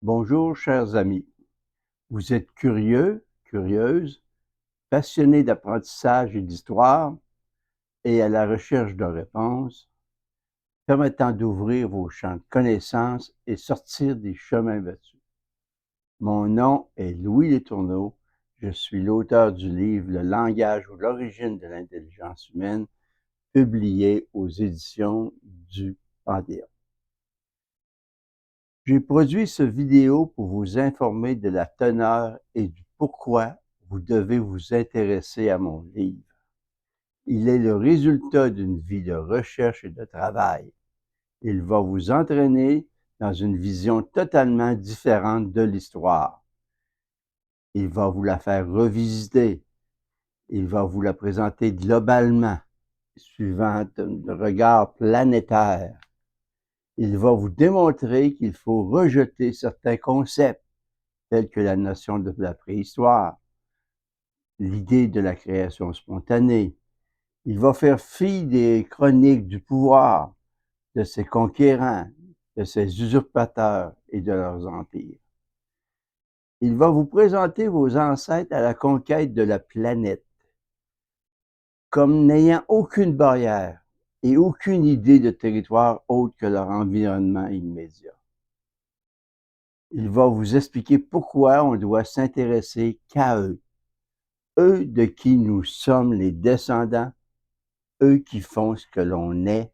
Bonjour, chers amis. Vous êtes curieux, curieuses, passionnés d'apprentissage et d'histoire et à la recherche de réponses, permettant d'ouvrir vos champs de connaissances et sortir des chemins battus. Mon nom est Louis Letourneau. Je suis l'auteur du livre Le langage ou l'origine de l'intelligence humaine, publié aux éditions du Panthéon. J'ai produit ce vidéo pour vous informer de la teneur et du pourquoi vous devez vous intéresser à mon livre. Il est le résultat d'une vie de recherche et de travail. Il va vous entraîner dans une vision totalement différente de l'histoire. Il va vous la faire revisiter. Il va vous la présenter globalement, suivant un regard planétaire. Il va vous démontrer qu'il faut rejeter certains concepts tels que la notion de la préhistoire, l'idée de la création spontanée. Il va faire fi des chroniques du pouvoir, de ses conquérants, de ses usurpateurs et de leurs empires. Il va vous présenter vos ancêtres à la conquête de la planète, comme n'ayant aucune barrière et aucune idée de territoire autre que leur environnement immédiat. Il va vous expliquer pourquoi on doit s'intéresser qu'à eux, eux de qui nous sommes les descendants, eux qui font ce que l'on est,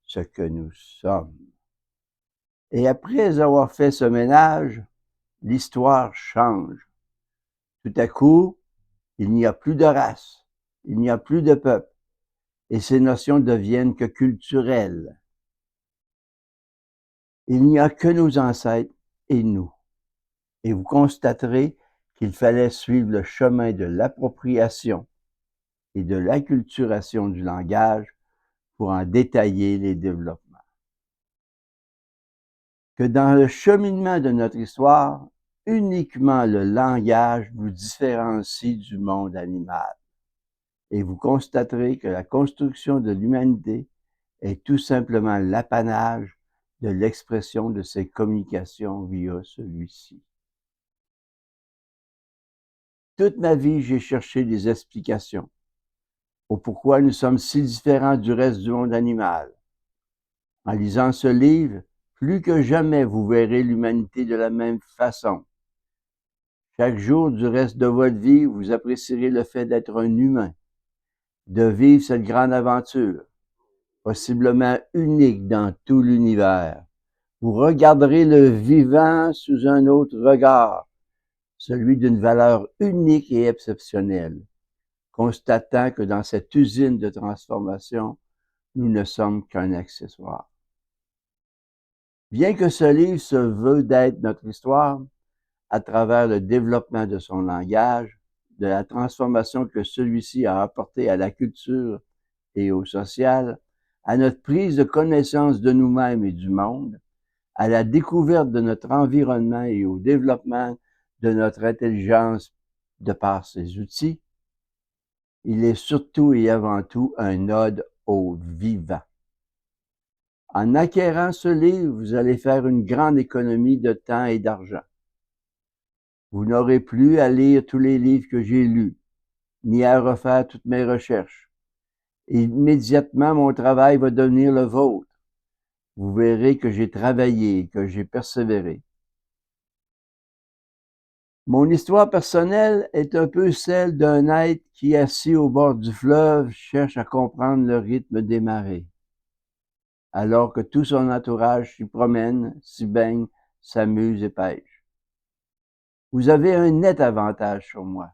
ce que nous sommes. Et après avoir fait ce ménage, l'histoire change. Tout à coup, il n'y a plus de race, il n'y a plus de peuple, et ces notions deviennent que culturelles. Il n'y a que nos ancêtres et nous. Et vous constaterez qu'il fallait suivre le chemin de l'appropriation et de l'acculturation du langage pour en détailler les développements. Que dans le cheminement de notre histoire, uniquement le langage nous différencie du monde animal. Et vous constaterez que la construction de l'humanité est tout simplement l'apanage de l'expression de ses communications via celui-ci. Toute ma vie, j'ai cherché des explications au pourquoi nous sommes si différents du reste du monde animal. En lisant ce livre, plus que jamais, vous verrez l'humanité de la même façon. Chaque jour du reste de votre vie, vous apprécierez le fait d'être un humain, de vivre cette grande aventure, possiblement unique dans tout l'univers. Vous regarderez le vivant sous un autre regard, celui d'une valeur unique et exceptionnelle, constatant que dans cette usine de transformation, nous ne sommes qu'un accessoire. Bien que ce livre se veut d'être notre histoire, à travers le développement de son langage, de la transformation que celui-ci a apportée à la culture et au social, à notre prise de connaissance de nous-mêmes et du monde, à la découverte de notre environnement et au développement de notre intelligence de par ses outils, il est surtout et avant tout un ode au vivant. En acquérant ce livre, vous allez faire une grande économie de temps et d'argent. Vous n'aurez plus à lire tous les livres que j'ai lus, ni à refaire toutes mes recherches. Immédiatement, mon travail va devenir le vôtre. Vous verrez que j'ai travaillé, que j'ai persévéré. Mon histoire personnelle est un peu celle d'un être qui, assis au bord du fleuve, cherche à comprendre le rythme des marées, alors que tout son entourage s'y promène, s'y baigne, s'amuse et pêche. Vous avez un net avantage sur moi.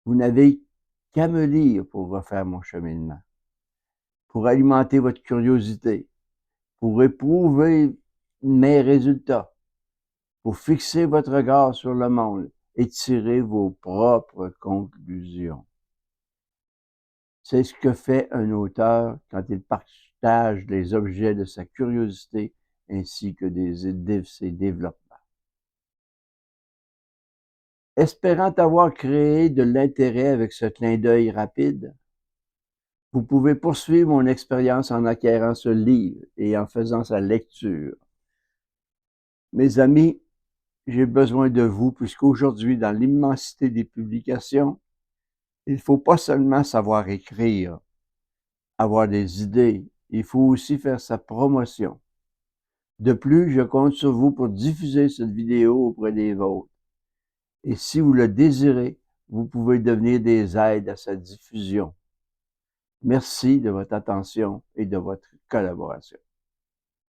Vous n'avez qu'à me lire pour refaire mon cheminement, pour alimenter votre curiosité, pour éprouver mes résultats, pour fixer votre regard sur le monde et tirer vos propres conclusions. C'est ce que fait un auteur quand il partage les objets de sa curiosité ainsi que ses développements. Espérant avoir créé de l'intérêt avec ce clin d'œil rapide, vous pouvez poursuivre mon expérience en acquérant ce livre et en faisant sa lecture. Mes amis, j'ai besoin de vous, puisqu'aujourd'hui, dans l'immensité des publications, il ne faut pas seulement savoir écrire, avoir des idées, il faut aussi faire sa promotion. De plus, je compte sur vous pour diffuser cette vidéo auprès des vôtres. Et si vous le désirez, vous pouvez devenir des aides à sa diffusion. Merci de votre attention et de votre collaboration.